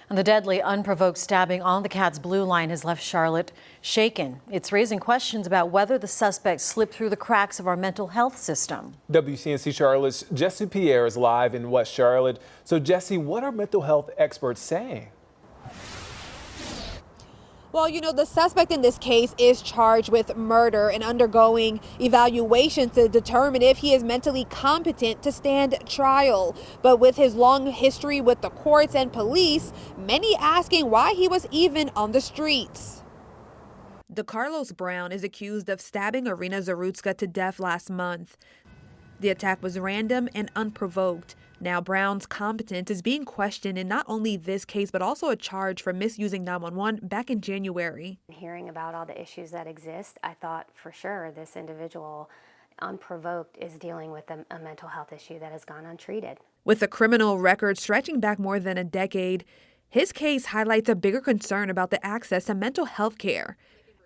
And the deadly unprovoked stabbing on the Cat's Blue Line has left Charlotte shaken. It's raising questions about whether the suspect slipped through the cracks of our mental health system. WCNC Charlotte's Jesse Pierre is live in West Charlotte. So Jesse, what are mental health experts saying? Well, the suspect in this case is charged with murder and undergoing evaluation to determine if he is mentally competent to stand trial. But with his long history with the courts and police, many asking why he was even on the streets. DeCarlos Brown is accused of stabbing Irina Zarutska to death last month. The attack was random and unprovoked. Now Brown's competence is being questioned in not only this case, but also a charge for misusing 911 back in January. Hearing about all the issues that exist, I thought for sure this individual, unprovoked, is dealing with a mental health issue that has gone untreated. With a criminal record stretching back more than a decade, his case highlights a bigger concern about the access to mental health care.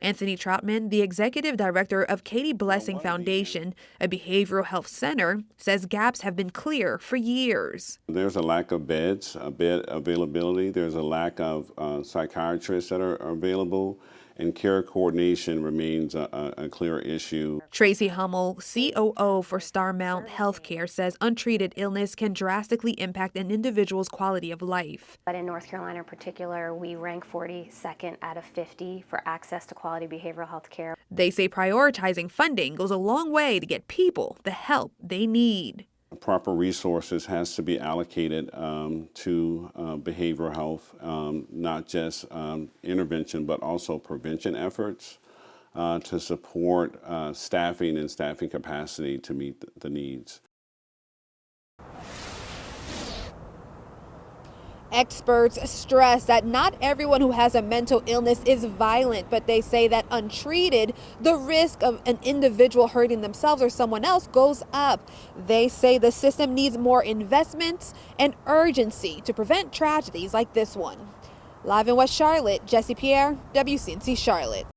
Anthony Troutman, the executive director of Katie Blessing Foundation, a behavioral health center, says gaps have been clear for years. There's a lack of bed availability. There's a lack of psychiatrists that are available, and care coordination remains a clear issue. Tracy Hummel, COO for Starmount Healthcare, says untreated illness can drastically impact an individual's quality of life. But in North Carolina in particular, we rank 42nd out of 50 for access to quality behavioral health care. They say prioritizing funding goes a long way to get people the help they need. Proper resources has to be allocated to behavioral health, not just intervention, but also prevention efforts to support staffing and staffing capacity to meet the needs. Experts stress that not everyone who has a mental illness is violent, but they say that untreated, the risk of an individual hurting themselves or someone else goes up. They say the system needs more investments and urgency to prevent tragedies like this one. Live in West Charlotte, Jesse Pierre, WCNC Charlotte.